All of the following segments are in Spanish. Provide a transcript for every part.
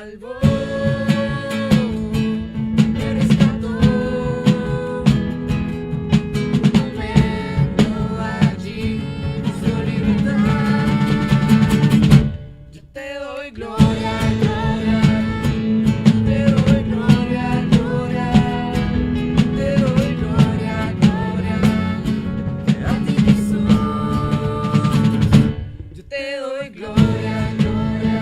salvó, me rescató. Un momento allí nos dio libertad. Yo te doy gloria, gloria. Te doy gloria, gloria. Te doy gloria, gloria. A ti, Jesús. Yo te doy gloria, gloria.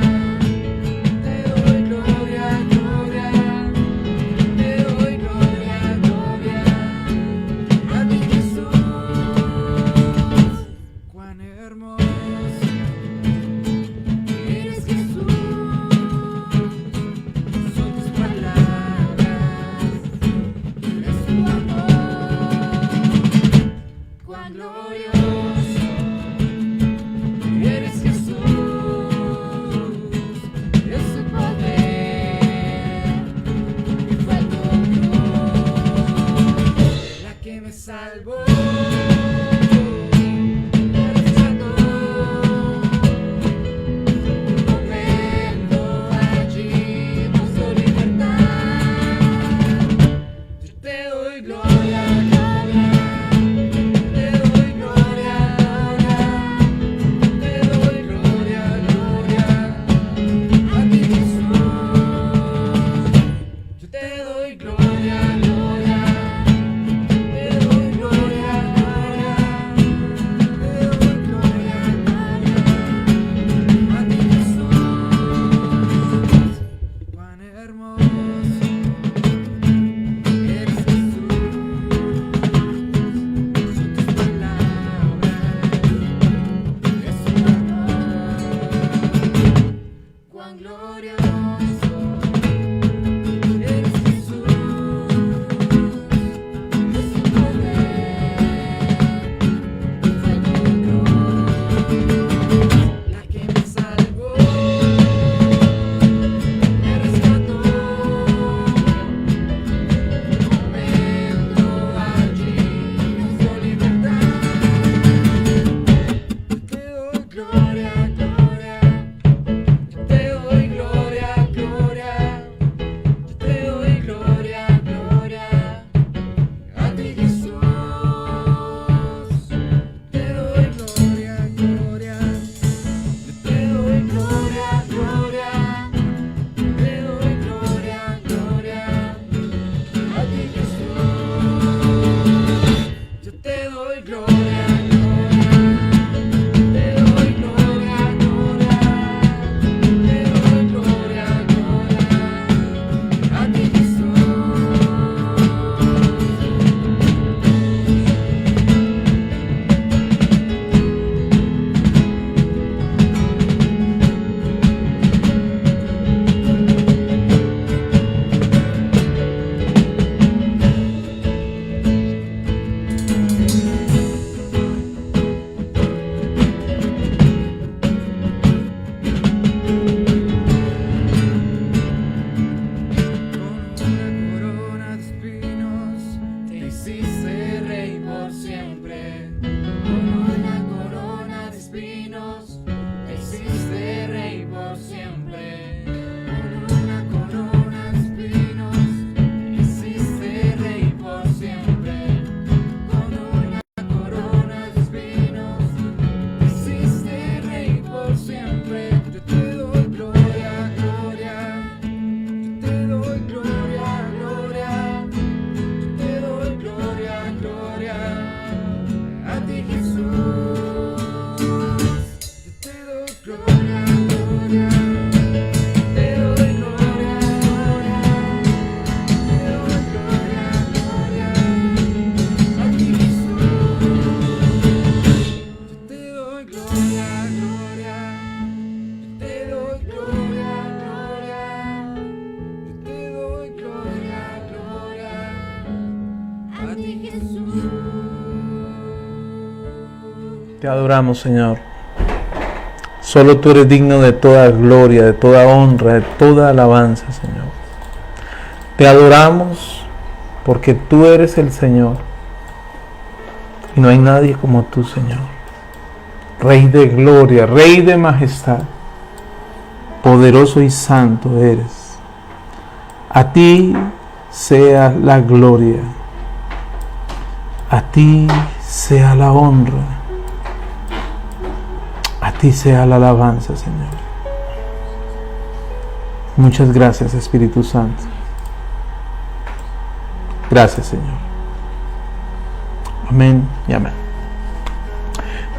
Te doy gloria, gloria. Te doy gloria, gloria. A ti, Jesús. Cuán hermoso eres, Jesús. Son tus palabras, es tu amor. Cuán glorioso eres, Jesús. Es su poder y fue tu cruz la que me salvó. Me rescató. Un momento allí nos dio libertad. Yo te doy gloria, gloria. Te doy gloria, gloria. Te doy gloria, gloria. A ti, Jesús. Yo te doy gloria, gloria. Te doy gloria, gloria. Te doy gloria, gloria. A ti, Jesús. Cuán hermoso eres, Jesús. Son tus palabras, es tu amor. Cuán glorioso eres, Jesús. Es tu poder y fue tu cruz la que me salvó, me rescató. Un momento allí nos dio libertad. Yo te doy gloria, gloria. Yo te doy gloria, gloria. Yo te doy gloria, gloria. A ti, Jesús. Te doy gloria, gloria. Yo te doy gloria, gloria. Te doy gloria, gloria. A ti, Jesús. Yo te doy gloria, gloria. Te doy gloria, gloria. Te doy gloria, gloria. A ti, Jesús. Con una corona de espinos te hiciste rey por siempre. Con una corona de espinos te hiciste rey por siempre. Con una corona de espinos te hiciste rey por siempre. Con una corona de espinos te hiciste rey por siempre. Yo te doy gloria, gloria. Yo te doy gloria, gloria. Yo te doy gloria, gloria. A ti, Jesús. Yo te doy gloria, gloria. Te doy gloria, gloria. Te doy gloria, gloria. A ti, Jesús. Yo te doy gloria, gloria. Yo te doy gloria, gloria. Yo te doy gloria, gloria. A ti, Jesús. Te adoramos, Señor. Solo tú eres digno de toda gloria, de toda honra, de toda alabanza, Señor. Te adoramos porque tú eres el Señor. Y no hay nadie como tú, Señor. Rey de gloria, Rey de majestad. poderoso y santo eres. A ti sea la gloria, a ti sea la honra, a ti sea la alabanza, Señor. Muchas gracias, Espíritu Santo. Gracias, Señor. Amén y amén.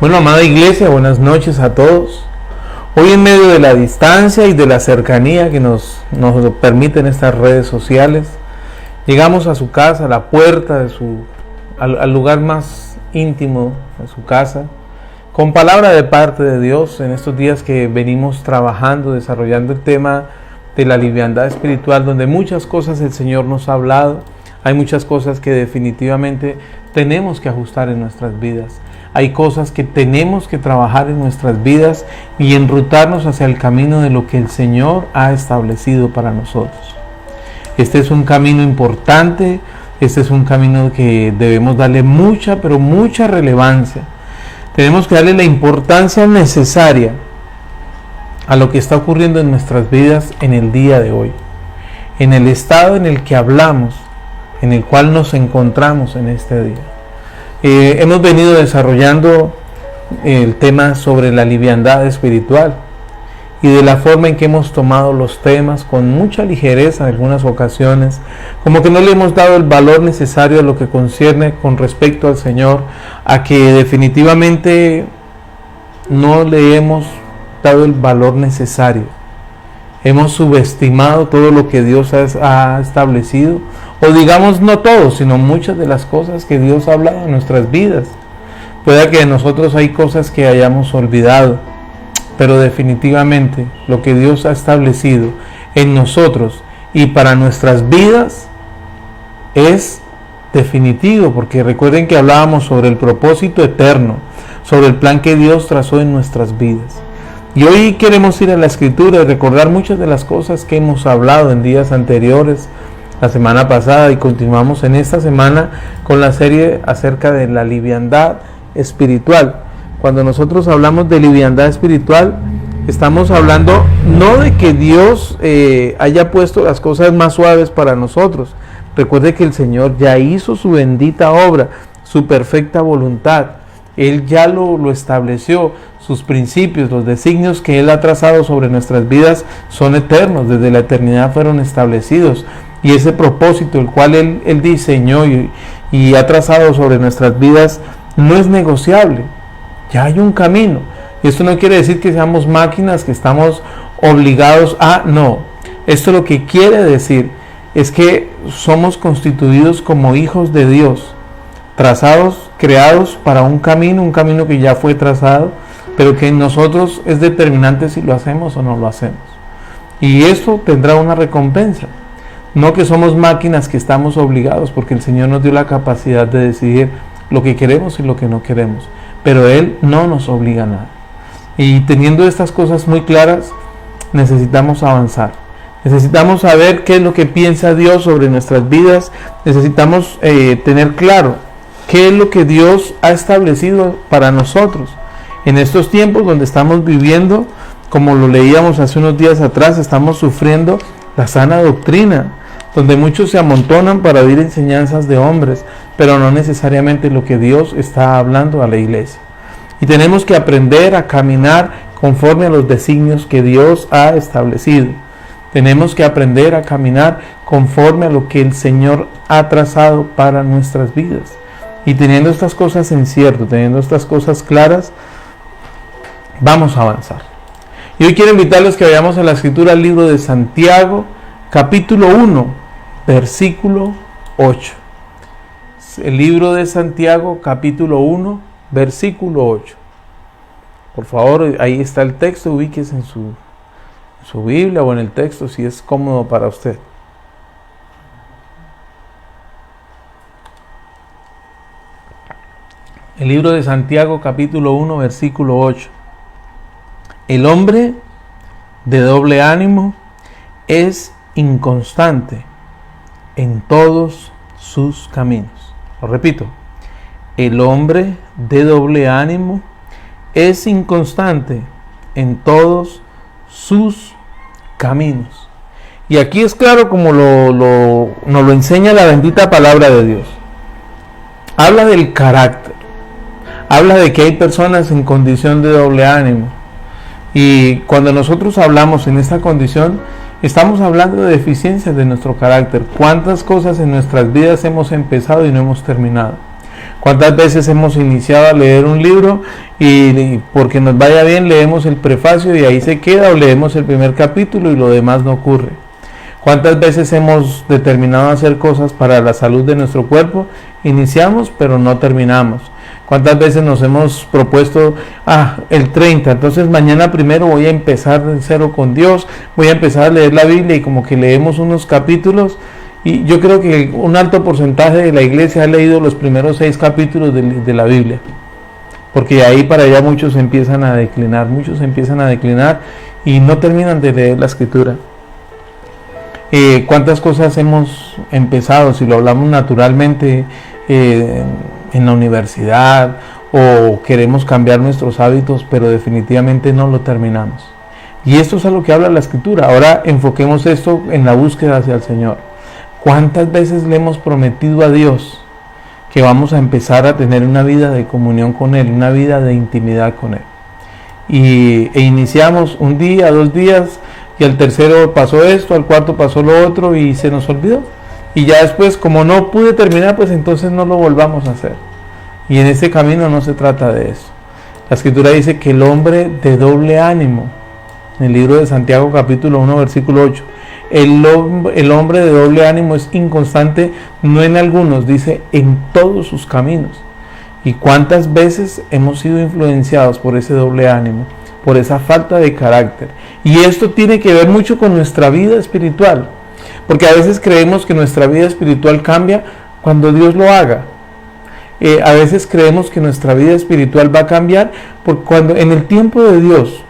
Bueno, amada iglesia, buenas noches a todos. Hoy, en medio de la distancia y de la cercanía que nos lo permiten estas redes sociales, llegamos a su casa, a la puerta de al lugar más íntimo de su casa, con palabra de parte de Dios en estos días que venimos trabajando, desarrollando el tema de la liviandad espiritual, donde muchas cosas el Señor nos ha hablado. Hay muchas cosas que definitivamente tenemos que ajustar en nuestras vidas. Hay cosas que tenemos que trabajar en nuestras vidas y enrutarnos hacia el camino de lo que el Señor ha establecido para nosotros. Este es un camino importante, este es un camino que debemos darle mucha, pero mucha relevancia. Tenemos que darle la importancia necesaria a lo que está ocurriendo en nuestras vidas en el día de hoy, en el estado en el que hablamos, en el cual nos encontramos en este día. Hemos venido desarrollando el tema sobre la liviandad espiritual y de la forma en que hemos tomado los temas con mucha ligereza en algunas ocasiones, como que no le hemos dado el valor necesario a lo que concierne con respecto al Señor, a que definitivamente no le hemos dado el valor necesario. Hemos subestimado todo lo que Dios ha establecido, o digamos no todo, sino muchas de las cosas que Dios ha hablado en nuestras vidas. Puede que de nosotros hay cosas que hayamos olvidado, pero definitivamente lo que Dios ha establecido en nosotros y para nuestras vidas es definitivo, porque recuerden que hablábamos sobre el propósito eterno, sobre el plan que Dios trazó en nuestras vidas. Y hoy queremos ir a la Escritura y recordar muchas de las cosas que hemos hablado en días anteriores, la semana pasada, y continuamos en esta semana con la serie acerca de la liviandad espiritual. Cuando nosotros hablamos de liviandad espiritual, estamos hablando no de que Dios haya puesto las cosas más suaves para nosotros. Recuerde que el Señor ya hizo su bendita obra, su perfecta voluntad. Él ya lo estableció. Sus principios, los designios que Él ha trazado sobre nuestras vidas son eternos, desde la eternidad fueron establecidos. Y ese propósito, el cual Él diseñó y ha trazado sobre nuestras vidas, no es negociable. Ya hay un camino. Y esto no quiere decir que seamos máquinas, que estamos obligados a... No. Esto lo que quiere decir es que somos constituidos como hijos de Dios, trazados, creados para un camino que ya fue trazado, pero que en nosotros es determinante si lo hacemos o no lo hacemos. Y eso tendrá una recompensa. No que somos máquinas que estamos obligados, porque el Señor nos dio la capacidad de decidir lo que queremos y lo que no queremos, pero Él no nos obliga a nada. Y teniendo estas cosas muy claras, necesitamos avanzar. Necesitamos saber qué es lo que piensa Dios sobre nuestras vidas. Necesitamos tener claro qué es lo que Dios ha establecido para nosotros. En estos tiempos donde estamos viviendo, como lo leíamos hace unos días atrás, estamos sufriendo la sana doctrina, donde muchos se amontonan para oír enseñanzas de hombres, pero no necesariamente lo que Dios está hablando a la iglesia. Y tenemos que aprender a caminar conforme a los designios que Dios ha establecido. Tenemos que aprender a caminar conforme a lo que el Señor ha trazado para nuestras vidas. Y teniendo estas cosas en cierto, teniendo estas cosas claras, vamos a avanzar. Y hoy quiero invitarlos que vayamos a la Escritura, al libro de Santiago, capítulo 1, versículo 8. El libro de Santiago, capítulo 1, versículo 8. Por favor, ahí está el texto, ubíquese en su Biblia o en el texto si es cómodo para usted. El libro de Santiago, capítulo 1, versículo 8. El hombre de doble ánimo es inconstante en todos sus caminos. Lo repito. El hombre de doble ánimo es inconstante en todos sus caminos. Y aquí es claro como nos lo enseña la bendita palabra de Dios. Habla del carácter. Habla de que hay personas en condición de doble ánimo. Y cuando nosotros hablamos en esta condición, estamos hablando de deficiencias de nuestro carácter. ¿Cuántas cosas en nuestras vidas hemos empezado y no hemos terminado? ¿Cuántas veces hemos iniciado a leer un libro y porque nos vaya bien leemos el prefacio y ahí se queda, o leemos el primer capítulo y lo demás no ocurre? ¿Cuántas veces hemos determinado hacer cosas para la salud de nuestro cuerpo? Iniciamos pero no terminamos. ¿Cuántas veces nos hemos propuesto, el 30, entonces mañana primero voy a empezar de cero con Dios, voy a empezar a leer la Biblia, y como que leemos unos capítulos, y yo creo que un alto porcentaje de la iglesia ha leído los primeros 6 capítulos de la Biblia, porque de ahí para allá muchos empiezan a declinar y no terminan de leer la Escritura. ¿Cuántas cosas hemos empezado, si lo hablamos naturalmente, en la universidad, o queremos cambiar nuestros hábitos, pero definitivamente no lo terminamos? Y esto es a lo que habla la Escritura. Ahora enfoquemos esto en la búsqueda hacia el Señor. ¿Cuántas veces le hemos prometido a Dios que vamos a empezar a tener una vida de comunión con Él, una vida de intimidad con Él? E iniciamos un día, 2 días, y al tercero pasó esto, al cuarto pasó lo otro, y se nos olvidó. Y ya después, como no pude terminar, pues entonces no lo volvamos a hacer. Y en este camino no se trata de eso. La Escritura dice que el hombre de doble ánimo, en el libro de Santiago capítulo 1 versículo 8, el hombre de doble ánimo es inconstante, no en algunos, dice en todos sus caminos. ¿Y cuántas veces hemos sido influenciados por ese doble ánimo, por esa falta de carácter? Y esto tiene que ver mucho con nuestra vida espiritual, porque a veces creemos que nuestra vida espiritual cambia cuando Dios lo haga. A veces creemos que nuestra vida espiritual va a cambiar cuando en el tiempo de Dios.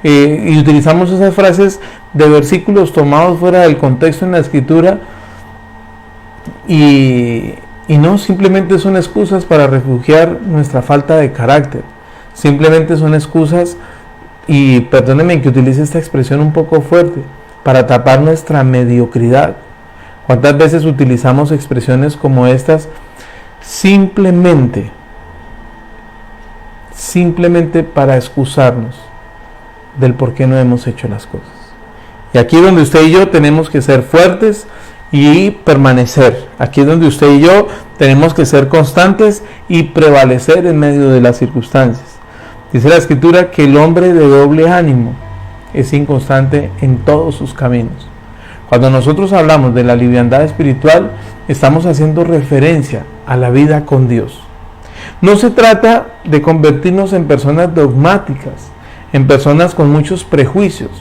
Y utilizamos esas frases de versículos tomados fuera del contexto en la Escritura, y no simplemente son excusas para refugiar nuestra falta de carácter. Simplemente son excusas, y perdónenme que utilice esta expresión un poco fuerte, para tapar nuestra mediocridad. ¿Cuántas veces utilizamos expresiones como estas simplemente para excusarnos del por qué no hemos hecho las cosas? Y aquí es donde usted y yo tenemos que ser fuertes y permanecer. Aquí es donde usted y yo tenemos que ser constantes y prevalecer en medio de las circunstancias. Dice la Escritura que el hombre de doble ánimo es inconstante en todos sus caminos. Cuando nosotros hablamos de la liviandad espiritual, estamos haciendo referencia a la vida con Dios. No se trata de convertirnos en personas dogmáticas, en personas con muchos prejuicios,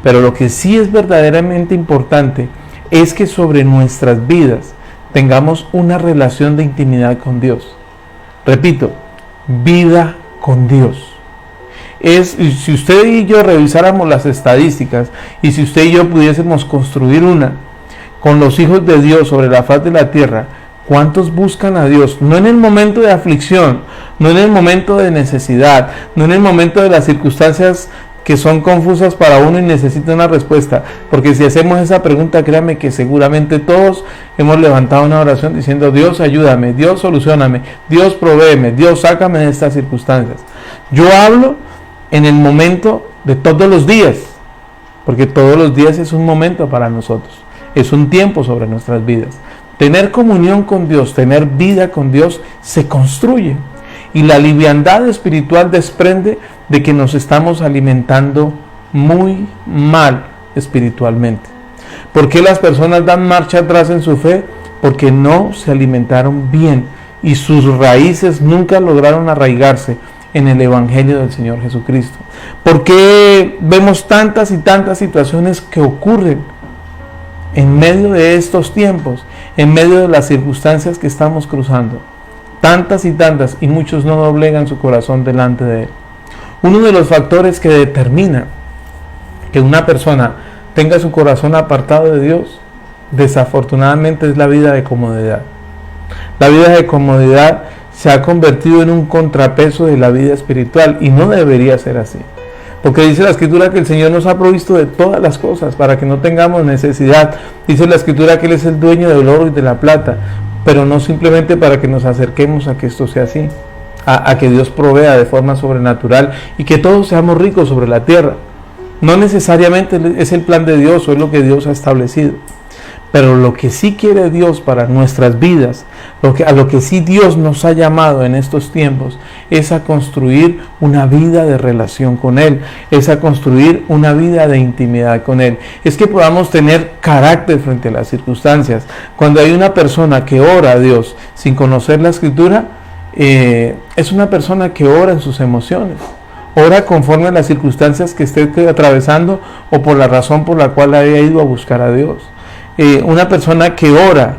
pero lo que sí es verdaderamente importante es que sobre nuestras vidas tengamos una relación de intimidad con Dios. Repito, vida con Dios. Si usted y yo revisáramos las estadísticas, y si usted y yo pudiésemos construir una con los hijos de Dios sobre la faz de la tierra, ¿cuántos buscan a Dios? No en el momento de aflicción, no en el momento de necesidad, no en el momento de las circunstancias que son confusas para uno y necesita una respuesta, porque si hacemos esa pregunta, créame que seguramente todos hemos levantado una oración diciendo: Dios, ayúdame, Dios, solucióname, Dios, provéeme, Dios, sácame de estas circunstancias. Yo hablo en el momento de todos los días, porque todos los días es un momento para nosotros, es un tiempo sobre nuestras vidas. Tener comunión con Dios, tener vida con Dios, se construye, y la liviandad espiritual desprende de que nos estamos alimentando muy mal espiritualmente. ¿Por qué las personas dan marcha atrás en su fe? Porque no se alimentaron bien y sus raíces nunca lograron arraigarse en el Evangelio del Señor Jesucristo. ¿Por qué vemos tantas y tantas situaciones que ocurren en medio de estos tiempos, en medio de las circunstancias que estamos cruzando? Tantas y tantas, y muchos no doblegan su corazón delante de Él. Uno de los factores que determina que una persona tenga su corazón apartado de Dios, desafortunadamente, es la vida de comodidad. La vida de comodidad se ha convertido en un contrapeso de la vida espiritual, y no debería ser así. Porque dice la Escritura que el Señor nos ha provisto de todas las cosas para que no tengamos necesidad. Dice la Escritura que Él es el dueño del oro y de la plata, pero no simplemente para que nos acerquemos a que esto sea así, a que Dios provea de forma sobrenatural y que todos seamos ricos sobre la tierra. No necesariamente es el plan de Dios o es lo que Dios ha establecido. Pero lo que sí quiere Dios para nuestras vidas, a lo que sí Dios nos ha llamado en estos tiempos, es a construir una vida de relación con Él, es a construir una vida de intimidad con Él. Es que podamos tener carácter frente a las circunstancias. Cuando hay una persona que ora a Dios sin conocer la Escritura, es una persona que ora en sus emociones. Ora conforme a las circunstancias que esté atravesando o por la razón por la cual haya ido a buscar a Dios. Una persona que ora,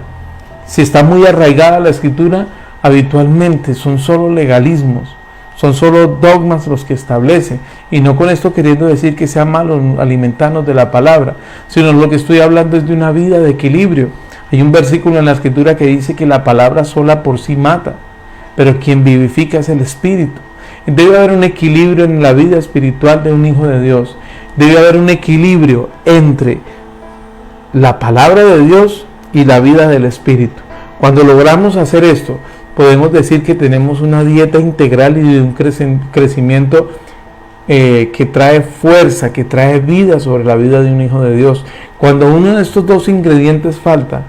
si está muy arraigada a la Escritura, habitualmente son solo legalismos, son solo dogmas los que establece, y no con esto queriendo decir que sea malo alimentarnos de la palabra, sino lo que estoy hablando es de una vida de equilibrio. Hay un versículo en la Escritura que dice que la palabra sola por sí mata, pero quien vivifica es el Espíritu. Debe haber un equilibrio en la vida espiritual de un hijo de Dios. Debe haber un equilibrio entre la palabra de Dios y la vida del Espíritu. Cuando logramos hacer esto, podemos decir que tenemos una dieta integral y de un crecimiento que trae fuerza, que trae vida sobre la vida de un hijo de Dios. Cuando uno de estos dos ingredientes falta,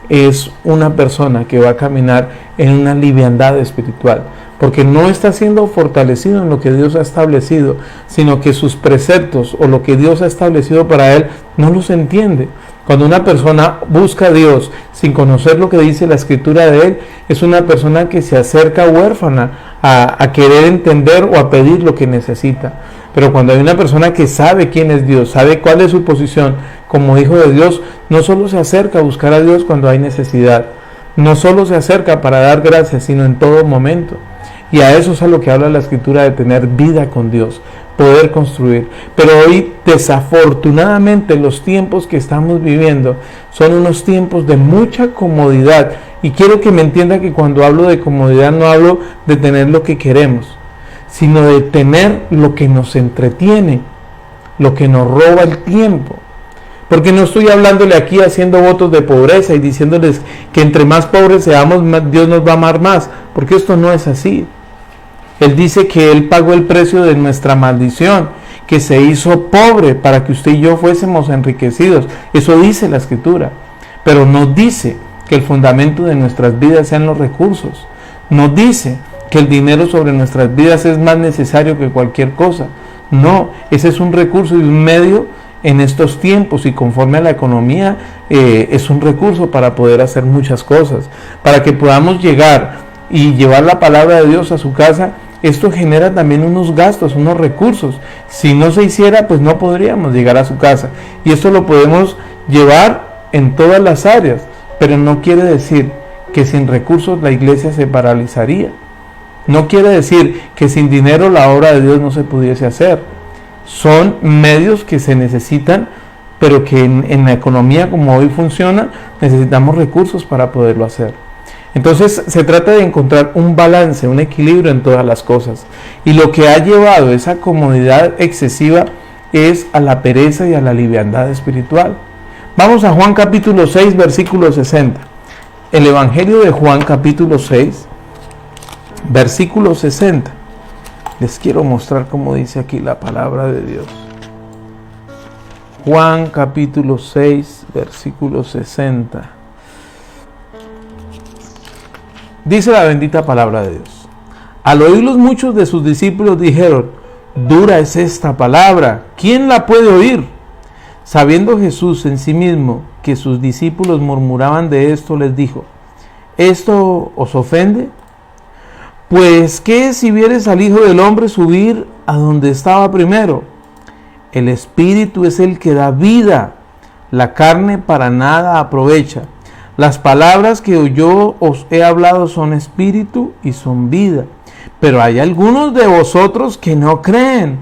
es una persona que va a caminar en una liviandad espiritual, porque no está siendo fortalecido en lo que Dios ha establecido, sino que sus preceptos o lo que Dios ha establecido para él no los entiende. Cuando una persona busca a Dios sin conocer lo que dice la Escritura de él, es una persona que se acerca huérfana a querer entender o a pedir lo que necesita. Pero cuando hay una persona que sabe quién es Dios, sabe cuál es su posición como hijo de Dios, no solo se acerca a buscar a Dios cuando hay necesidad, no solo se acerca para dar gracias, sino en todo momento. Y a eso es a lo que habla la Escritura, de tener vida con Dios, poder construir. Pero hoy, desafortunadamente, los tiempos que estamos viviendo son unos tiempos de mucha comodidad. Y quiero que me entienda que cuando hablo de comodidad no hablo de tener lo que queremos, sino de tener lo que nos entretiene, lo que nos roba el tiempo. Porque no estoy hablándole aquí haciendo votos de pobreza y diciéndoles que entre más pobres seamos, Dios nos va a amar más, porque esto no es así. Él dice que Él pagó el precio de nuestra maldición, que se hizo pobre para que usted y yo fuésemos enriquecidos. Eso dice la Escritura. Pero no dice que el fundamento de nuestras vidas sean los recursos. No dice que el dinero sobre nuestras vidas es más necesario que cualquier cosa. No, ese es un recurso y un medio en estos tiempos, y conforme a la economía es un recurso para poder hacer muchas cosas. Para que podamos llegar y llevar la palabra de Dios a su casa, esto genera también unos gastos, unos recursos. Si no se hiciera, pues no podríamos llegar a su casa. Y esto lo podemos llevar en todas las áreas, pero no quiere decir que sin recursos la iglesia se paralizaría. No quiere decir que sin dinero la obra de Dios no se pudiese hacer. Son medios que se necesitan, pero que en la economía como hoy funciona, necesitamos recursos para poderlo hacer. Entonces se trata de encontrar un balance, un equilibrio en todas las cosas. Y lo que ha llevado esa comodidad excesiva es a la pereza y a la liviandad espiritual. Vamos a Juan capítulo 6, versículo 60. El Evangelio de Juan capítulo 6, versículo 60. Les quiero mostrar cómo dice aquí la palabra de Dios. Juan capítulo 6, versículo 60. Dice la bendita palabra de Dios. Al oírlos, muchos de sus discípulos dijeron: dura es esta palabra, ¿quién la puede oír? Sabiendo Jesús en sí mismo que sus discípulos murmuraban de esto, les dijo: ¿esto os ofende? Pues, ¿qué si vieres al Hijo del Hombre subir a donde estaba primero? El Espíritu es el que da vida, la carne para nada aprovecha. Las palabras que yo os he hablado son espíritu y son vida. Pero hay algunos de vosotros que no creen,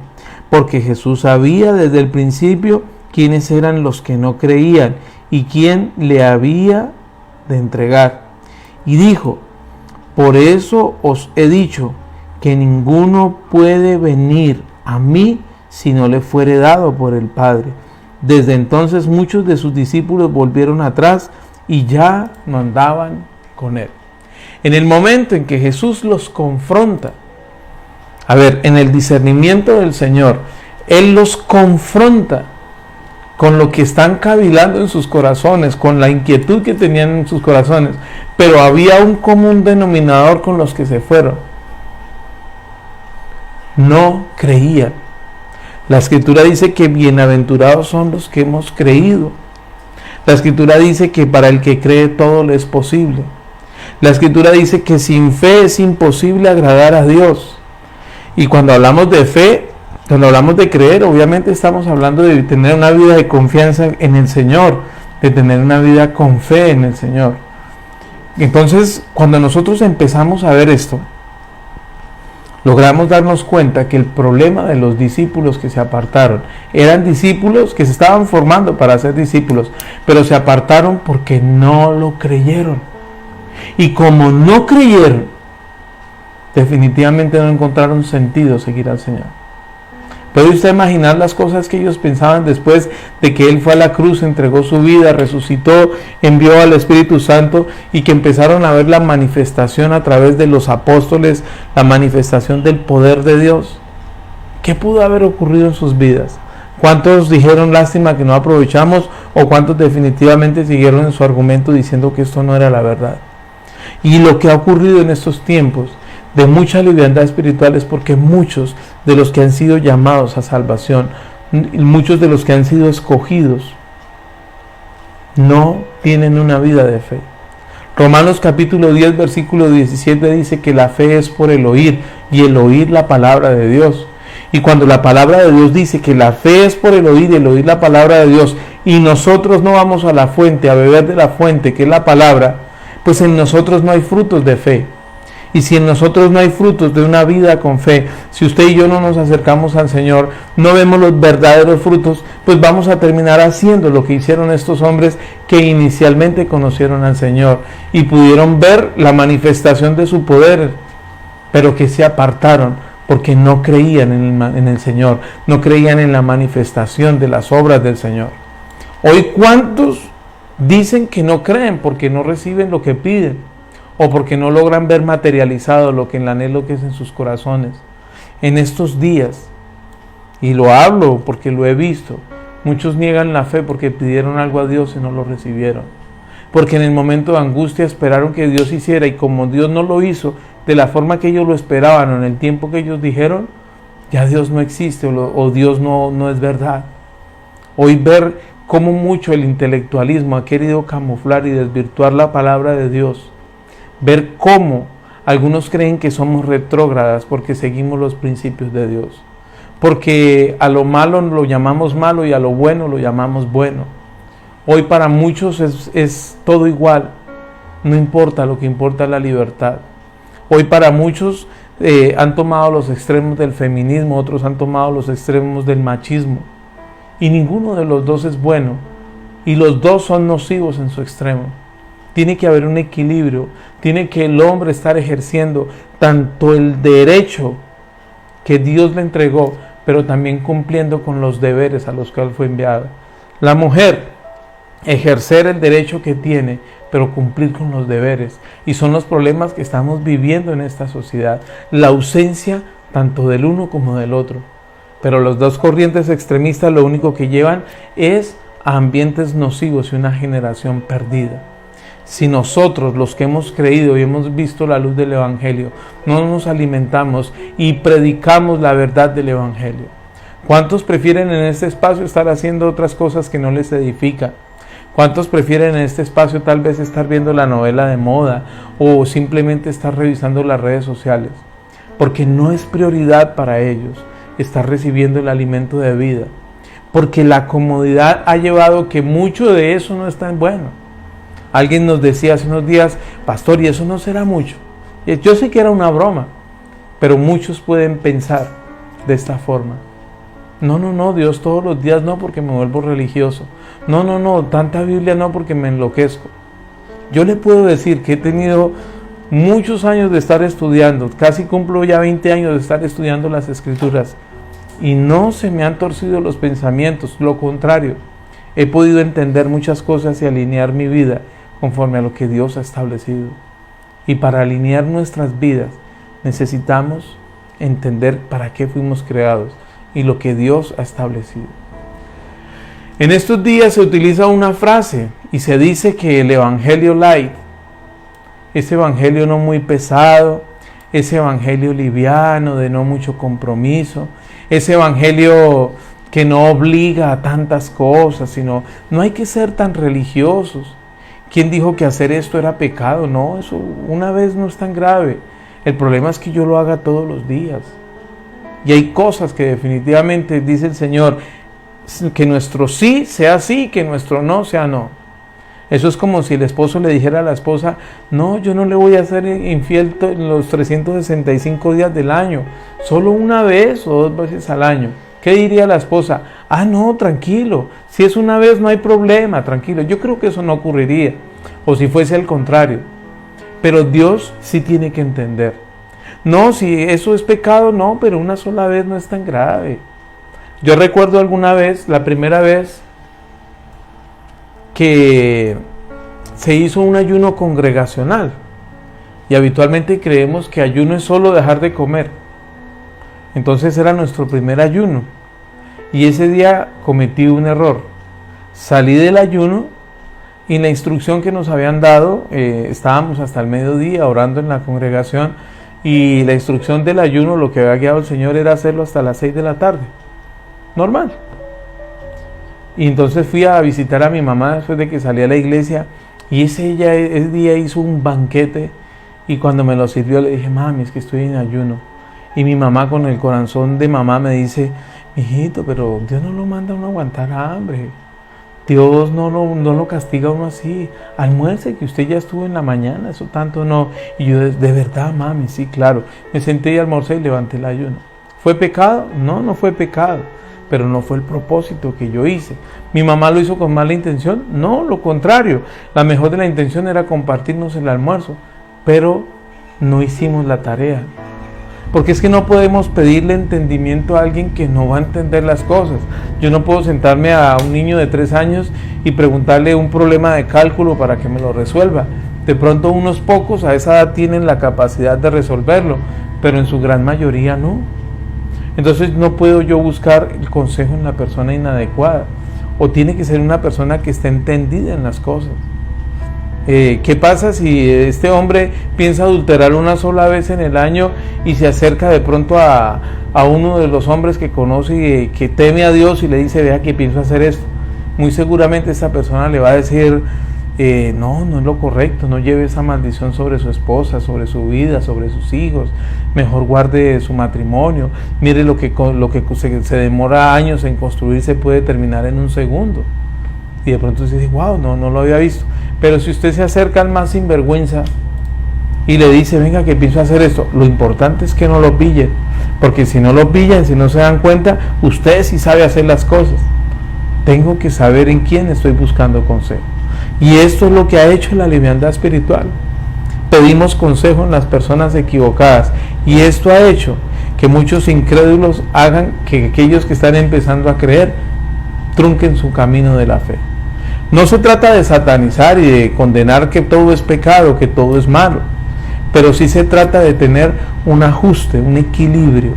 porque Jesús sabía desde el principio quiénes eran los que no creían y quién le había de entregar. Y dijo: por eso os he dicho que ninguno puede venir a mí si no le fuere dado por el Padre. Desde entonces muchos de sus discípulos volvieron atrás y ya no andaban con él. En el momento en que Jesús los confronta, en el discernimiento del Señor, Él los confronta con lo que están cavilando en sus corazones, con la inquietud que tenían en sus corazones, pero había un común denominador con los que se fueron. No creían. La Escritura dice que bienaventurados son los que hemos creído. La Escritura dice que para el que cree todo le es posible. La Escritura dice que sin fe es imposible agradar a Dios. Y cuando hablamos de fe, cuando hablamos de creer, obviamente estamos hablando de tener una vida de confianza en el Señor, de tener una vida con fe en el Señor. Entonces, cuando nosotros empezamos a ver esto, logramos darnos cuenta que el problema de los discípulos que se apartaron, eran discípulos que se estaban formando para ser discípulos, pero se apartaron porque no lo creyeron. Y como no creyeron, definitivamente no encontraron sentido seguir al Señor. ¿Puede usted imaginar las cosas que ellos pensaban después de que Él fue a la cruz, entregó su vida, resucitó, envió al Espíritu Santo y que empezaron a ver la manifestación a través de los apóstoles, la manifestación del poder de Dios? ¿Qué pudo haber ocurrido en sus vidas? ¿Cuántos dijeron lástima que no aprovechamos? ¿O cuántos definitivamente siguieron en su argumento diciendo que esto no era la verdad? Y lo que ha ocurrido en estos tiempos de mucha liviandad espiritual es porque muchos de los que han sido llamados a salvación, muchos de los que han sido escogidos, no tienen una vida de fe. Romanos capítulo 10 versículo 17 dice que la fe es por el oír, y el oír la palabra de Dios. Y cuando la palabra de Dios dice que la fe es por el oír la palabra de Dios, y nosotros no vamos a la fuente, a beber de la fuente que es la palabra, pues en nosotros no hay frutos de fe. Y si en nosotros no hay frutos de una vida con fe, si usted y yo no nos acercamos al Señor, no vemos los verdaderos frutos, pues vamos a terminar haciendo lo que hicieron estos hombres que inicialmente conocieron al Señor y pudieron ver la manifestación de su poder, pero que se apartaron porque no creían en el Señor, no creían en la manifestación de las obras del Señor. Hoy, ¿cuántos dicen que no creen porque no reciben lo que piden? O porque no logran ver materializado lo que en el anhelo que es en sus corazones. En estos días, y lo hablo porque lo he visto, muchos niegan la fe porque pidieron algo a Dios y no lo recibieron. Porque en el momento de angustia esperaron que Dios hiciera, y como Dios no lo hizo de la forma que ellos lo esperaban o en el tiempo que ellos dijeron, ya Dios no existe o Dios no es verdad. Hoy ver cómo mucho el intelectualismo ha querido camuflar y desvirtuar la palabra de Dios. Ver cómo algunos creen que somos retrógradas porque seguimos los principios de Dios. Porque a lo malo lo llamamos malo y a lo bueno lo llamamos bueno. Hoy para muchos es todo igual. No importa, lo que importa es la libertad. Hoy para muchos han tomado los extremos del feminismo, otros han tomado los extremos del machismo. Y ninguno de los dos es bueno. Y los dos son nocivos en su extremo. Tiene que haber un equilibrio, tiene que el hombre estar ejerciendo tanto el derecho que Dios le entregó, pero también cumpliendo con los deberes a los que él fue enviado. La mujer, ejercer el derecho que tiene, pero cumplir con los deberes. Y son los problemas que estamos viviendo en esta sociedad, la ausencia tanto del uno como del otro. Pero los dos corrientes extremistas lo único que llevan es a ambientes nocivos y una generación perdida. Si nosotros, los que hemos creído y hemos visto la luz del Evangelio, no nos alimentamos y predicamos la verdad del Evangelio, ¿cuántos prefieren en este espacio estar haciendo otras cosas que no les edifican? ¿Cuántos prefieren en este espacio tal vez estar viendo la novela de moda o simplemente estar revisando las redes sociales? Porque no es prioridad para ellos estar recibiendo el alimento de vida. Porque la comodidad ha llevado que mucho de eso no es tan bueno. Alguien nos decía hace unos días, pastor, y eso no será mucho. Yo sé que era una broma, pero muchos pueden pensar de esta forma. No, Dios todos los días no, porque me vuelvo religioso. No, tanta Biblia no, porque me enloquezco. Yo le puedo decir que he tenido muchos años de estar estudiando, casi cumplo ya 20 años de estar estudiando las Escrituras, y no se me han torcido los pensamientos, lo contrario, he podido entender muchas cosas y alinear mi vida conforme a lo que Dios ha establecido. Y para alinear nuestras vidas necesitamos entender para qué fuimos creados y lo que Dios ha establecido. En estos días se utiliza una frase y se dice que el Evangelio light, ese Evangelio no muy pesado, ese Evangelio liviano, de no mucho compromiso, ese Evangelio que no obliga a tantas cosas, sino no hay que ser tan religiosos. ¿Quién dijo que hacer esto era pecado? No, eso una vez no es tan grave. El problema es que yo lo haga todos los días. Y hay cosas que definitivamente dice el Señor, que nuestro sí sea sí, que nuestro no sea no. Eso es como si el esposo le dijera a la esposa, no, yo no le voy a ser infiel los 365 días del año, solo una vez o 2 veces al año. ¿Qué diría la esposa? Ah, no, tranquilo, si es una vez no hay problema, tranquilo. Yo creo que eso no ocurriría, o si fuese al contrario. Pero Dios sí tiene que entender. No, si eso es pecado, no, pero una sola vez no es tan grave. Yo recuerdo alguna vez, la primera vez que se hizo un ayuno congregacional. Y habitualmente creemos que ayuno es solo dejar de comer. Entonces era nuestro primer ayuno. Y ese día cometí un error. Salí del ayuno y la instrucción que nos habían dado, estábamos hasta el mediodía orando en la congregación, y la instrucción del ayuno, lo que había guiado el Señor, era hacerlo hasta las 6 de la tarde. Normal. Y entonces fui a visitar a mi mamá después de que salí a la iglesia, y ese día hizo un banquete, y cuando me lo sirvió le dije, mami, es que estoy en ayuno. Y mi mamá, con el corazón de mamá, me dice, mijito, pero Dios no lo manda a uno a aguantar hambre. Dios no lo castiga a uno así. Almuerce, que usted ya estuvo en la mañana, eso tanto no. Y yo, de verdad, mami, sí, claro. Me senté y almorcé y levanté el ayuno. ¿Fue pecado? No, no fue pecado. Pero no fue el propósito que yo hice. ¿Mi mamá lo hizo con mala intención? No, lo contrario. La mejor de la intención era compartirnos el almuerzo. Pero no hicimos la tarea. Porque es que no podemos pedirle entendimiento a alguien que no va a entender las cosas. Yo no puedo sentarme a un niño de 3 años y preguntarle un problema de cálculo para que me lo resuelva. De pronto unos pocos a esa edad tienen la capacidad de resolverlo, pero en su gran mayoría no. Entonces no puedo yo buscar el consejo en la persona inadecuada. O tiene que ser una persona que esté entendida en las cosas. ¿Qué pasa si este hombre piensa adulterar una sola vez en el año y se acerca de pronto a uno de los hombres que conoce y que teme a Dios y le dice, vea que pienso hacer esto? Muy seguramente esta persona le va a decir, no es lo correcto, no lleve esa maldición sobre su esposa, sobre su vida, sobre sus hijos, mejor guarde su matrimonio. Mire lo que se demora años en construir se puede terminar en un segundo. Y de pronto se dice, wow, no lo había visto. Pero si usted se acerca al más sinvergüenza y le dice, venga que pienso hacer esto, lo importante es que no lo pillen, porque si no lo pillan, si no se dan cuenta, usted sí sabe hacer las cosas. Tengo que saber en quién estoy buscando consejo. Y esto es lo que ha hecho la liviandad espiritual. Pedimos consejo en las personas equivocadas, y esto ha hecho que muchos incrédulos hagan que aquellos que están empezando a creer trunquen su camino de la fe. No se trata de satanizar y de condenar que todo es pecado, que todo es malo, pero sí se trata de tener un ajuste, un equilibrio,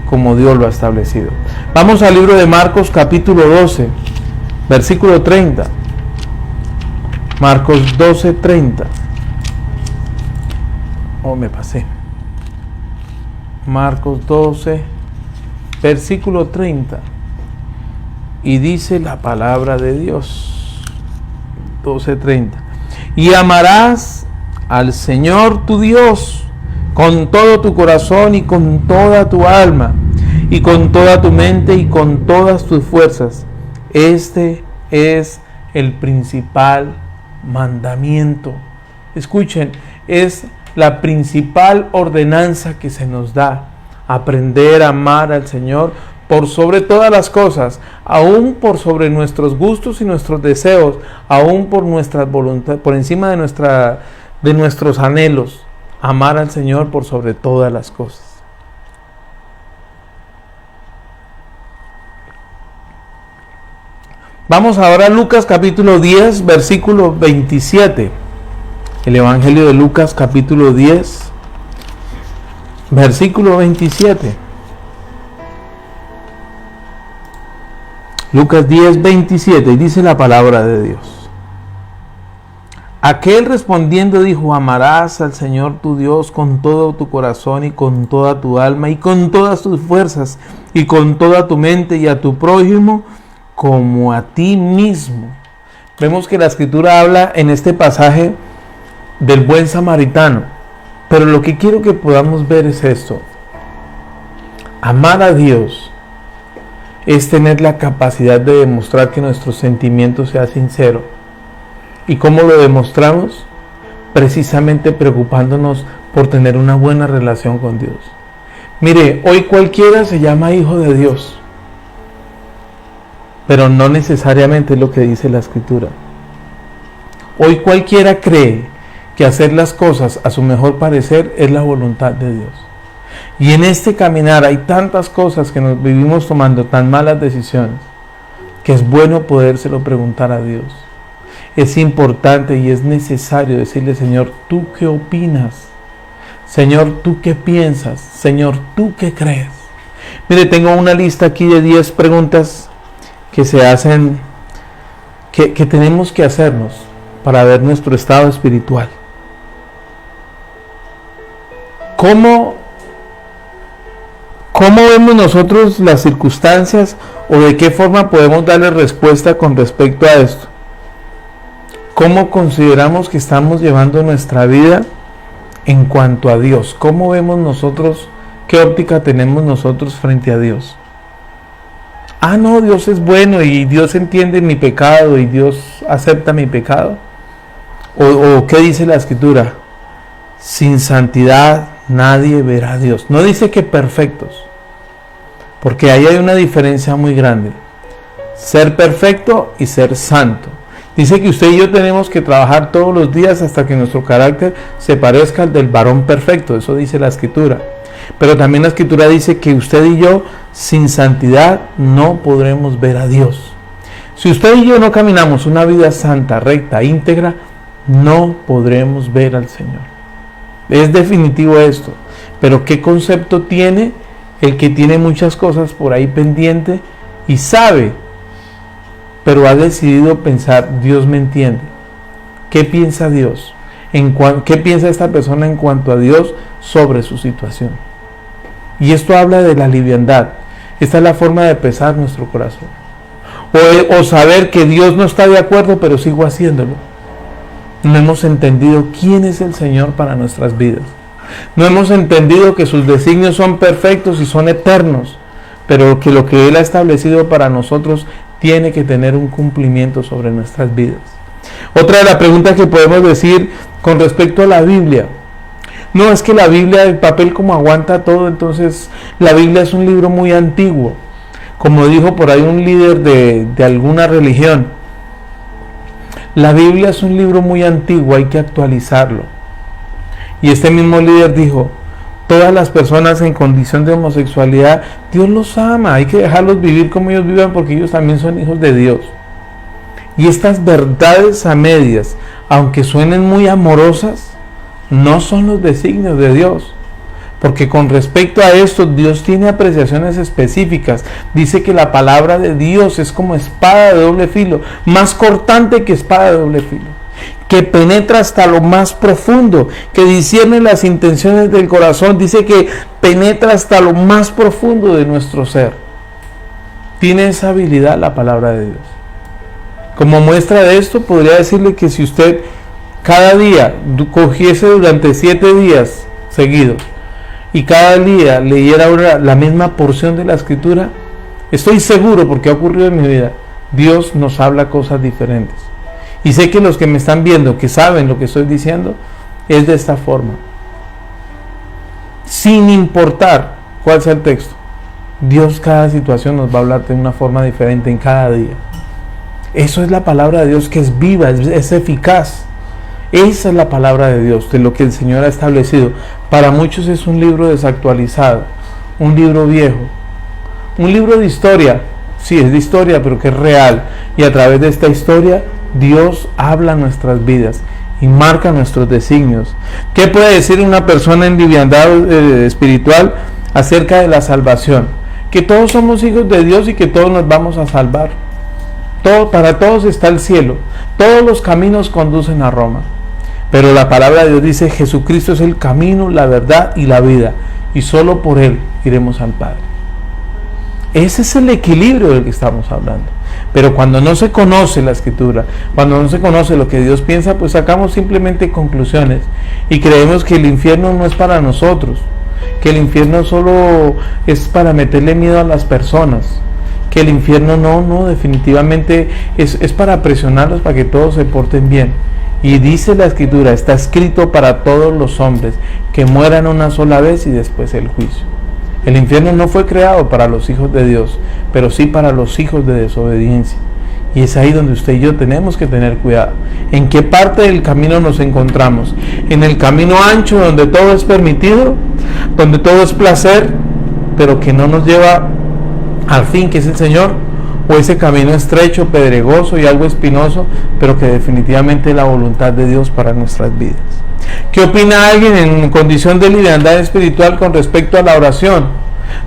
como Dios lo ha establecido. Vamos al libro de Marcos capítulo 12, versículo 30. Marcos 12, 30. Me pasé. Marcos 12, versículo 30. Y dice la palabra de Dios. 12:30. Y amarás al Señor tu Dios con todo tu corazón y con toda tu alma y con toda tu mente y con todas tus fuerzas. Este es el principal mandamiento. Escuchen, es la principal ordenanza que se nos da. Aprender a amar al Señor por sobre todas las cosas, aún por sobre nuestros gustos y nuestros deseos, aún por nuestra voluntad, por encima de nuestros anhelos. Amar al Señor por sobre todas las cosas. Vamos ahora a Lucas capítulo 10, versículo 27. El Evangelio de Lucas capítulo 10, versículo 27. Lucas 10, 27, y dice la palabra de Dios. Aquel respondiendo dijo: amarás al Señor tu Dios con todo tu corazón y con toda tu alma y con todas tus fuerzas y con toda tu mente, y a tu prójimo como a ti mismo. Vemos que la Escritura habla en este pasaje del buen samaritano, pero lo que quiero que podamos ver es esto: amar a Dios es tener la capacidad de demostrar que nuestro sentimiento sea sincero. ¿Y cómo lo demostramos? Precisamente preocupándonos por tener una buena relación con Dios. Mire, hoy cualquiera se llama hijo de Dios, pero no necesariamente es lo que dice la Escritura. Hoy cualquiera cree que hacer las cosas a su mejor parecer es la voluntad de Dios. Y en este caminar hay tantas cosas que nos vivimos tomando tan malas decisiones, que es bueno podérselo preguntar a Dios. Es importante y es necesario decirle: Señor, ¿tú qué opinas? Señor, ¿tú qué piensas? Señor, ¿tú qué crees? Mire, tengo una lista aquí de 10 preguntas que se hacen, que tenemos que hacernos para ver nuestro estado espiritual. ¿Cómo vemos nosotros las circunstancias, o de qué forma podemos darle respuesta con respecto a esto? ¿Cómo consideramos que estamos llevando nuestra vida en cuanto a Dios? ¿Cómo vemos nosotros, qué óptica tenemos nosotros frente a Dios? Ah, no, Dios es bueno y Dios entiende mi pecado y Dios acepta mi pecado. ¿O qué dice la Escritura? Sin santidad nadie verá a Dios. No dice que perfectos, porque ahí hay una diferencia muy grande: ser perfecto y ser santo. Dice que usted y yo tenemos que trabajar todos los días hasta que nuestro carácter se parezca al del varón perfecto. Eso dice la Escritura. Pero también la Escritura dice que usted y yo sin santidad no podremos ver a Dios. Si usted y yo no caminamos una vida santa, recta, íntegra, no podremos ver al Señor. Es definitivo esto. Pero ¿qué concepto tiene el que tiene muchas cosas por ahí pendiente y sabe, pero ha decidido pensar: Dios me entiende? ¿Qué piensa Dios? ¿Qué piensa esta persona en cuanto a Dios sobre su situación? Y esto habla de la liviandad. Esta es la forma de pesar nuestro corazón. O saber que Dios no está de acuerdo, pero sigo haciéndolo. No hemos entendido quién es el Señor para nuestras vidas. No hemos entendido que sus designios son perfectos y son eternos, pero que lo que Él ha establecido para nosotros tiene que tener un cumplimiento sobre nuestras vidas. Otra de las preguntas que podemos decir con respecto a la Biblia: no, es que la Biblia, el papel como aguanta todo, entonces la Biblia es un libro muy antiguo. Como dijo por ahí un líder de alguna religión, la Biblia es un libro muy antiguo, hay que actualizarlo. Y este mismo líder dijo: todas las personas en condición de homosexualidad, Dios los ama, hay que dejarlos vivir como ellos vivan, porque ellos también son hijos de Dios. Y estas verdades a medias, aunque suenen muy amorosas, no son los designios de Dios. Porque con respecto a esto, Dios tiene apreciaciones específicas. Dice que la palabra de Dios es como espada de doble filo, más cortante que espada de doble filo, que penetra hasta lo más profundo, que discierne las intenciones del corazón. Dice que penetra hasta lo más profundo de nuestro ser. Tiene esa habilidad la palabra de Dios. Como muestra de esto, podría decirle que si usted cada día cogiese durante 7 días seguidos y cada día leyera ahora la misma porción de la Escritura, estoy seguro, porque ha ocurrido en mi vida, Dios nos habla cosas diferentes. Y sé que los que me están viendo, que saben lo que estoy diciendo, es de esta forma. Sin importar cuál sea el texto, Dios cada situación nos va a hablar de una forma diferente en cada día. Eso es la palabra de Dios, que es viva, es eficaz. Esa es la palabra de Dios, de lo que el Señor ha establecido. Para muchos es un libro desactualizado, un libro viejo, un libro de historia, sí, es de historia, pero que es real. Y a través de esta historia, Dios habla nuestras vidas y marca nuestros designios. ¿Qué puede decir una persona en liviandad espiritual acerca de la salvación? Que todos somos hijos de Dios y que todos nos vamos a salvar. Para todos está el cielo. Todos los caminos conducen a Roma. Pero la palabra de Dios dice: Jesucristo es el camino, la verdad y la vida, y solo por Él iremos al Padre. Ese es el equilibrio del que estamos hablando. Pero cuando no se conoce la Escritura, cuando no se conoce lo que Dios piensa, pues sacamos simplemente conclusiones y creemos que el infierno no es para nosotros, que el infierno solo es para meterle miedo a las personas, que el infierno no, definitivamente es para presionarlos para que todos se porten bien. Y dice la Escritura, está escrito para todos los hombres, que mueran una sola vez y después el juicio. El infierno no fue creado para los hijos de Dios, pero sí para los hijos de desobediencia. Y es ahí donde usted y yo tenemos que tener cuidado. ¿En qué parte del camino nos encontramos? ¿En el camino ancho donde todo es permitido? ¿Donde todo es placer, pero que no nos lleva al fin, que es el Señor? ¿O ese camino estrecho, pedregoso y algo espinoso, pero que definitivamente es la voluntad de Dios para nuestras vidas? ¿Qué opina alguien en condición de liviandad espiritual con respecto a la oración?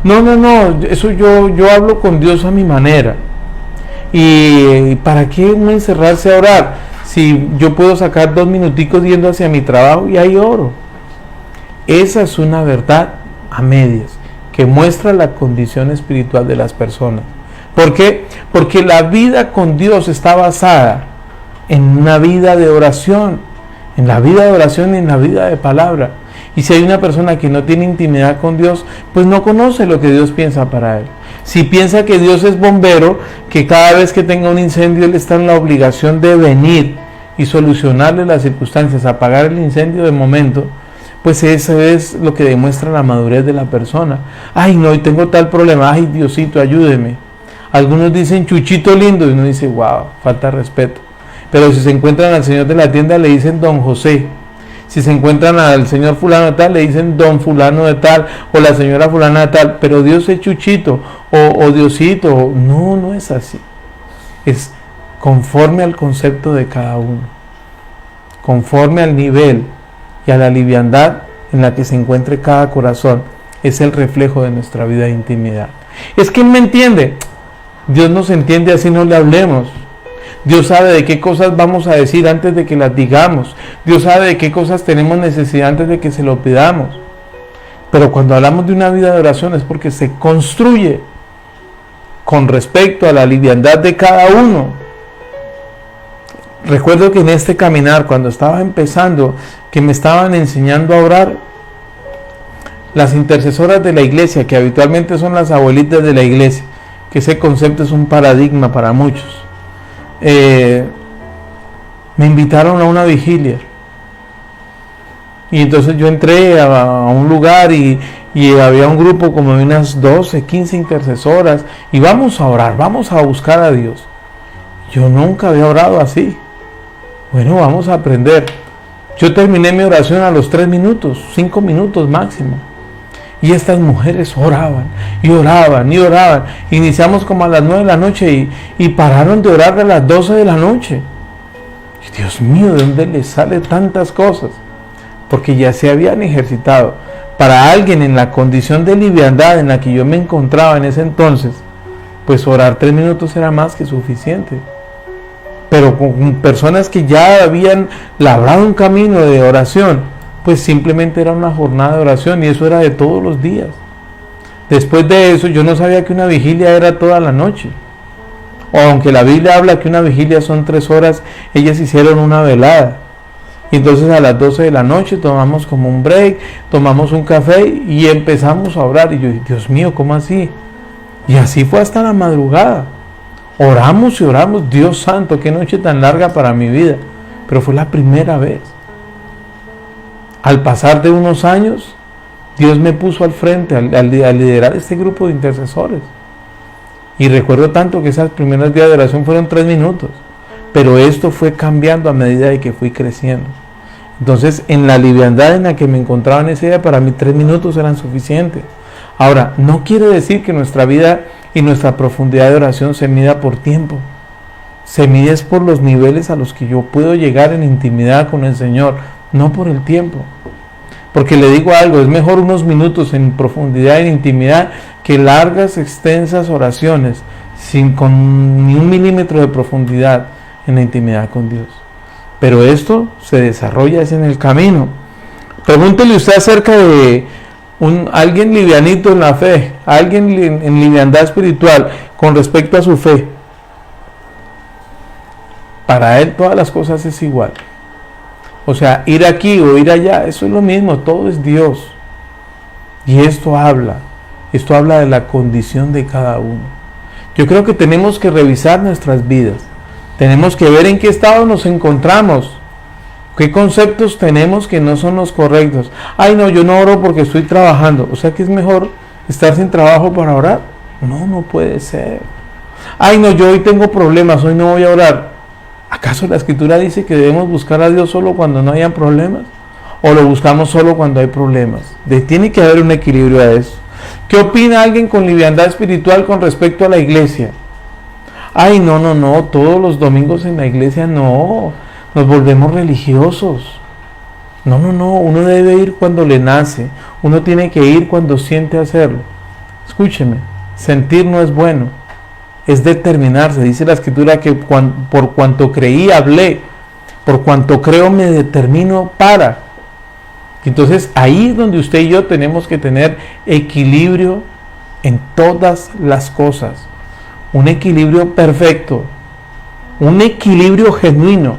No, eso yo hablo con Dios a mi manera. ¿Y para qué uno encerrarse a orar? Si yo puedo sacar 2 minuticos yendo hacia mi trabajo y ahí oro. Esa es una verdad a medias, que muestra la condición espiritual de las personas. ¿Por qué? Porque la vida con Dios está basada en una vida de oración, en la vida de oración y en la vida de palabra. Y si hay una persona que no tiene intimidad con Dios, pues no conoce lo que Dios piensa para él. Si piensa que Dios es bombero, que cada vez que tenga un incendio Él está en la obligación de venir y solucionarle las circunstancias, apagar el incendio de momento, pues eso es lo que demuestra la madurez de la persona. Ay, no, y tengo tal problema, ay, Diosito, ayúdeme. Algunos dicen Chuchito lindo y uno dice, wow, falta de respeto. Pero si se encuentran al señor de la tienda le dicen Don José. Si se encuentran al señor fulano de tal, le dicen Don fulano de tal, o la señora fulana de tal, pero Dios es Chuchito, o Diosito. No es así. Es conforme al concepto de cada uno, conforme al nivel y a la liviandad en la que se encuentre cada corazón. Es el reflejo de nuestra vida de intimidad. Es que Él me entiende. Dios nos entiende así no le hablemos. Dios sabe de qué cosas vamos a decir antes de que las digamos. Dios sabe de qué cosas tenemos necesidad antes de que se lo pidamos. Pero cuando hablamos de una vida de oración es porque se construye con respecto a la liviandad de cada uno. Recuerdo que en este caminar, cuando estaba empezando, que me estaban enseñando a orar, las intercesoras de la iglesia, que habitualmente son las abuelitas de la iglesia, que ese concepto es un paradigma para muchos, me invitaron a una vigilia. Y entonces yo entré a un lugar y había un grupo como de unas 12, 15 intercesoras y vamos a orar, vamos a buscar a Dios. Yo nunca había orado así. Bueno, vamos a aprender. Yo terminé mi oración a los 3 minutos, 5 minutos máximo. Y estas mujeres oraban y oraban y oraban. Iniciamos como a las 9 de la noche y pararon de orar a las 12 de la noche. Y Dios mío, ¿de dónde les sale tantas cosas? Porque ya se habían ejercitado. Para alguien en la condición de liviandad en la que yo me encontraba en ese entonces, pues orar 3 minutos era más que suficiente. Pero con personas que ya habían labrado un camino de oración, pues simplemente era una jornada de oración y eso era de todos los días. Después de eso yo no sabía que una vigilia era toda la noche. O aunque la Biblia habla que una vigilia son 3 horas, ellas hicieron una velada. Y entonces a las 12 de la noche tomamos como un break, tomamos un café y empezamos a orar. Y yo dije, Dios mío, ¿cómo así? Y así fue hasta la madrugada. Oramos y oramos. Dios santo, qué noche tan larga para mi vida. Pero fue la primera vez. Al pasar de unos años, Dios me puso al frente al liderar este grupo de intercesores. Y recuerdo tanto que esos primeros días de oración fueron 3 minutos. Pero esto fue cambiando a medida de que fui creciendo. Entonces, en la liviandad en la que me encontraba en ese día, para mí 3 minutos eran suficientes. Ahora, no quiere decir que nuestra vida y nuestra profundidad de oración se mida por tiempo. Se mide es por los niveles a los que yo puedo llegar en intimidad con el Señor, no por el tiempo. Porque le digo algo, es mejor unos minutos en profundidad, en intimidad, que largas, extensas oraciones con ni un milímetro de profundidad en la intimidad con Dios. Pero esto se desarrolla es en el camino. Pregúntele usted acerca de alguien livianito en la fe, alguien en liviandad espiritual con respecto a su fe. Para él todas las cosas es igual. O sea, ir aquí o ir allá, eso es lo mismo, todo es Dios. Y esto habla de la condición de cada uno. Yo creo que tenemos que revisar nuestras vidas. Tenemos que ver en qué estado nos encontramos. ¿Qué conceptos tenemos que no son los correctos? Ay, no, yo no oro porque estoy trabajando. O sea que es mejor estar sin trabajo para orar. No puede ser. Ay, no, yo hoy tengo problemas, hoy no voy a orar. ¿Acaso la Escritura dice que debemos buscar a Dios solo cuando no hayan problemas? ¿O lo buscamos solo cuando hay problemas? Tiene que haber un equilibrio a eso. ¿Qué opina alguien con liviandad espiritual con respecto a la iglesia? Ay, no, todos los domingos en la iglesia no, nos volvemos religiosos. No, uno debe ir cuando le nace, uno tiene que ir cuando siente hacerlo. Escúcheme, sentir no es bueno, es determinarse. Dice la Escritura que por cuanto creí hablé, por cuanto creo me determino para. Entonces ahí es donde usted y yo tenemos que tener equilibrio en todas las cosas. Un equilibrio perfecto, un equilibrio genuino.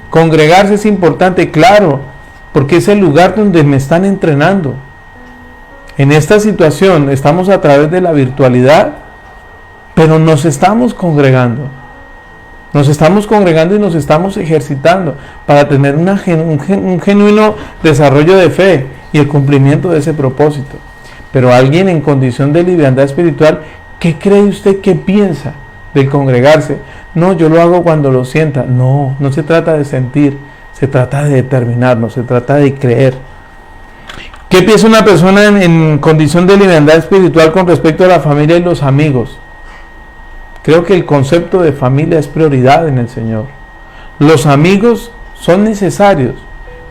Congregarse es importante, claro, porque es el lugar donde me están entrenando. En esta situación estamos a través de la virtualidad, pero nos estamos congregando. Nos estamos congregando y nos estamos ejercitando para tener un genuino desarrollo de fe y el cumplimiento de ese propósito. Pero alguien en condición de liviandad espiritual, ¿qué cree usted que piensa del congregarse? No, yo lo hago cuando lo sienta. No se trata de sentir, se trata de determinarnos, se trata de creer. ¿Qué piensa una persona en condición de liviandad espiritual con respecto a la familia y los amigos? Creo que el concepto de familia es prioridad en el Señor. Los amigos son necesarios,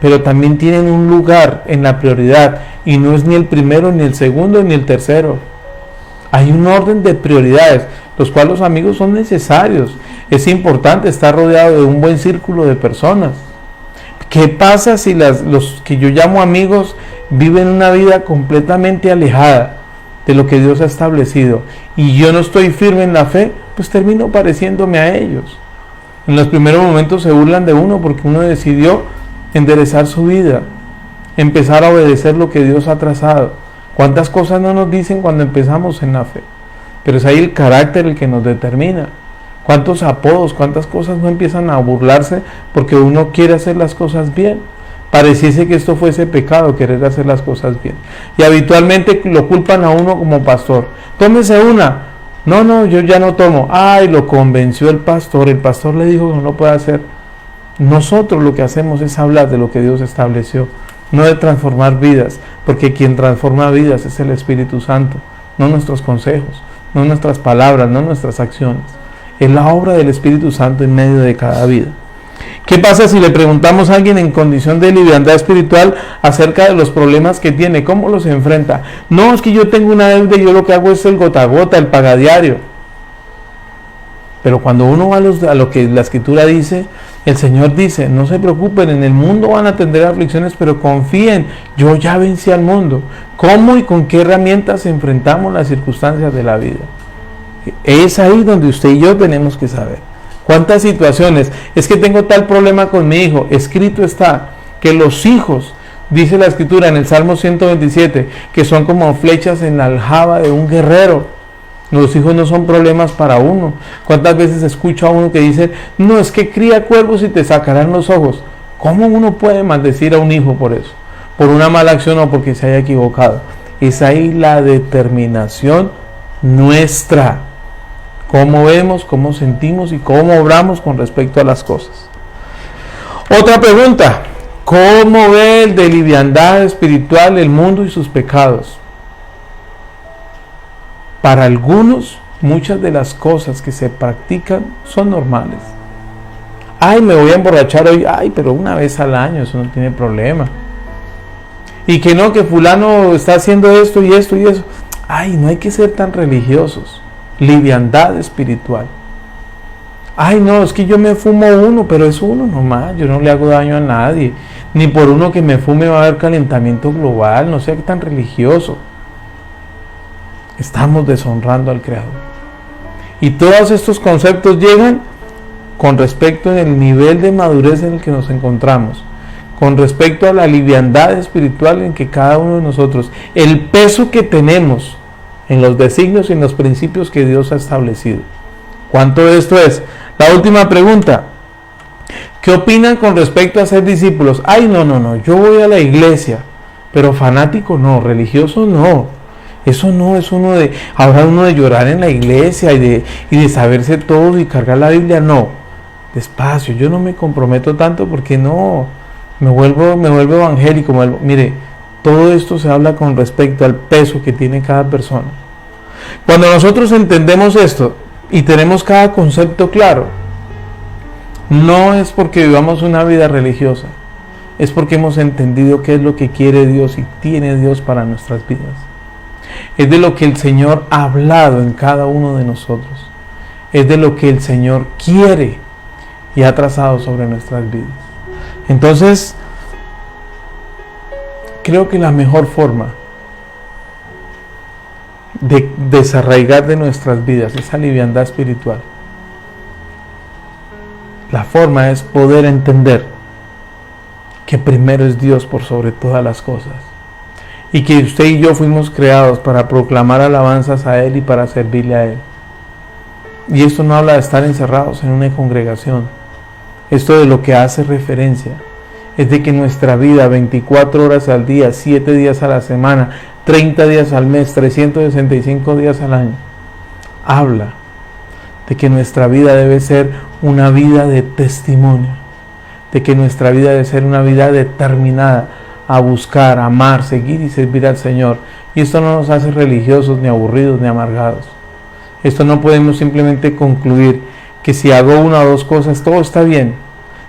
pero también tienen un lugar en la prioridad, y no es ni el primero, ni el segundo, ni el tercero. Hay un orden de prioridades, los cuales los amigos son necesarios. Es importante estar rodeado de un buen círculo de personas. ¿Qué pasa si los que yo llamo amigos viven una vida completamente alejada de lo que Dios ha establecido y yo no estoy firme en la fe? Pues termino pareciéndome a ellos. En los primeros momentos se burlan de uno porque uno decidió enderezar su vida, empezar a obedecer lo que Dios ha trazado. ¿Cuántas cosas no nos dicen cuando empezamos en la fe? Pero es ahí el carácter el que nos determina. ¿Cuántos apodos, cuántas cosas no empiezan a burlarse porque uno quiere hacer las cosas bien? Pareciese que esto fuese pecado, querer hacer las cosas bien. Y habitualmente lo culpan a uno como pastor. Tómese una. No, yo ya no tomo. Ay, lo convenció el pastor le dijo que no lo puede hacer. Nosotros lo que hacemos es hablar de lo que Dios estableció, no de transformar vidas, porque quien transforma vidas es el Espíritu Santo, no nuestros consejos, no nuestras palabras, no nuestras acciones. Es la obra del Espíritu Santo en medio de cada vida. ¿Qué pasa si le preguntamos a alguien en condición de liviandad espiritual acerca de los problemas que tiene? ¿Cómo los enfrenta? No, es que yo tengo una deuda y yo lo que hago es el gota a gota, el pagadiario. Pero cuando uno va a lo que la Escritura dice, el Señor dice, no se preocupen, en el mundo van a tener aflicciones, pero confíen, yo ya vencí al mundo. ¿Cómo y con qué herramientas enfrentamos las circunstancias de la vida? Es ahí donde usted y yo tenemos que saber. ¿Cuántas situaciones? Es que tengo tal problema con mi hijo. Escrito está que los hijos, dice la Escritura en el Salmo 127, que son como flechas en la aljaba de un guerrero. Los hijos no son problemas para uno. ¿Cuántas veces escucho a uno que dice, no, es que cría cuervos y te sacarán los ojos? ¿Cómo uno puede maldecir a un hijo por eso? Por una mala acción o porque se haya equivocado. Es ahí la determinación nuestra. Cómo vemos, cómo sentimos y cómo obramos con respecto a las cosas. Otra pregunta, ¿cómo ve el de liviandad espiritual el mundo y sus pecados? Para algunos muchas de las cosas que se practican son normales. Ay, me voy a emborrachar hoy, ay, pero una vez al año, eso no tiene problema. Y que no, que fulano está haciendo esto y esto y eso. Ay, no hay que ser tan religiosos. Liviandad espiritual. Ay, no, es que yo me fumo uno, pero es uno nomás, yo no le hago daño a nadie. Ni por uno que me fume va a haber calentamiento global, no sea que tan religioso. Estamos deshonrando al Creador. Y todos estos conceptos llegan con respecto al nivel de madurez en el que nos encontramos, con respecto a la liviandad espiritual en que cada uno de nosotros, el peso que tenemos en los designios y en los principios que Dios ha establecido. ¿Cuánto de esto es? La última pregunta. ¿Qué opinan con respecto a ser discípulos? Ay, no, yo voy a la iglesia, pero fanático no, religioso no. Eso no es uno de, ahora uno de llorar en la iglesia y de saberse todo y cargar la Biblia, no. Despacio, yo no me comprometo tanto porque no, me vuelvo evangélico. Mire, todo esto se habla con respecto al peso que tiene cada persona. Cuando nosotros entendemos esto y tenemos cada concepto claro, no es porque vivamos una vida religiosa, es porque hemos entendido qué es lo que quiere Dios y tiene Dios para nuestras vidas. Es de lo que el Señor ha hablado en cada uno de nosotros. Es de lo que el Señor quiere y ha trazado sobre nuestras vidas. Entonces, creo que la mejor forma de desarraigar de nuestras vidas esa liviandad espiritual, la forma es poder entender que primero es Dios por sobre todas las cosas y que usted y yo fuimos creados para proclamar alabanzas a Él y para servirle a Él. Y esto no habla de estar encerrados en una congregación. Esto de lo que hace referencia es de que nuestra vida 24 horas al día, 7 días a la semana, 30 días al mes, 365 días al año, habla de que nuestra vida debe ser una vida de testimonio, de que nuestra vida debe ser una vida determinada a buscar, amar, seguir y servir al Señor. Y esto no nos hace religiosos, ni aburridos, ni amargados. Esto no podemos simplemente concluir que si hago una o dos cosas, todo está bien.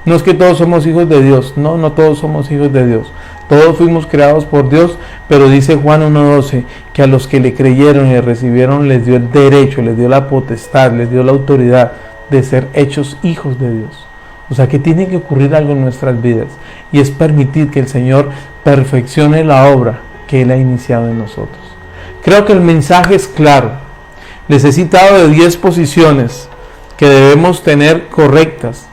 No es que todos somos hijos de Dios, no todos somos hijos de Dios. Todos fuimos creados por Dios, pero dice Juan 1:12 que a los que le creyeron y le recibieron les dio el derecho, les dio la potestad, les dio la autoridad de ser hechos hijos de Dios. O sea que tiene que ocurrir algo en nuestras vidas y es permitir que el Señor perfeccione la obra que Él ha iniciado en nosotros. Creo que el mensaje es claro. Les he citado de 10 posiciones que debemos tener correctas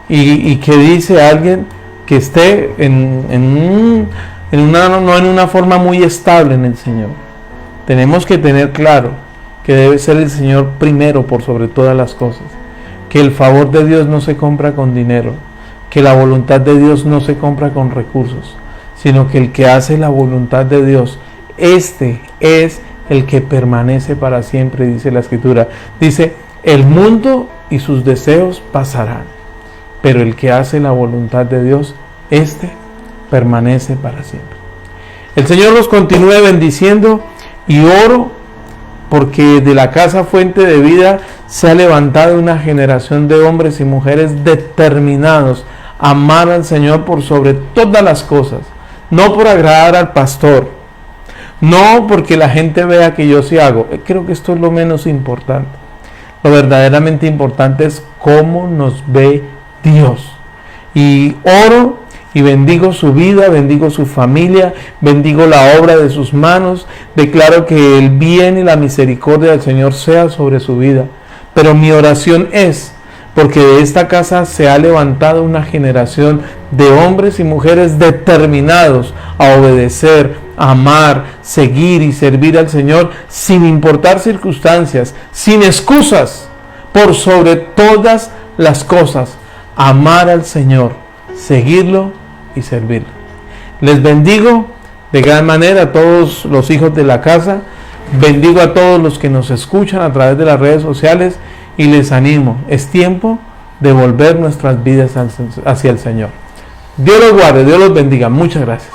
y que dice alguien que esté no en una forma muy estable en el Señor. Tenemos que tener claro que debe ser el Señor primero por sobre todas las cosas, que el favor de Dios no se compra con dinero, que la voluntad de Dios no se compra con recursos, sino que el que hace la voluntad de Dios, este es el que permanece para siempre, dice la Escritura. Dice, el mundo y sus deseos pasarán, pero el que hace la voluntad de Dios, este permanece para siempre. El Señor los continúe bendiciendo y oro porque de la casa Fuente de Vida se ha levantado una generación de hombres y mujeres determinados a amar al Señor por sobre todas las cosas, no por agradar al pastor, no porque la gente vea que yo sí hago. Creo que esto es lo menos importante. Lo verdaderamente importante es cómo nos ve Dios. Y oro y bendigo su vida, bendigo su familia, bendigo la obra de sus manos. Declaro que el bien y la misericordia del Señor sea sobre su vida. Pero mi oración es porque de esta casa se ha levantado una generación de hombres y mujeres determinados a obedecer, a amar, seguir y servir al Señor sin importar circunstancias, sin excusas, por sobre todas las cosas, amar al Señor, seguirlo y servirlo. Les bendigo de gran manera a todos los hijos de la casa, bendigo a todos los que nos escuchan a través de las redes sociales y les animo, es tiempo de volver nuestras vidas hacia el Señor. Dios los guarde, Dios los bendiga, muchas gracias.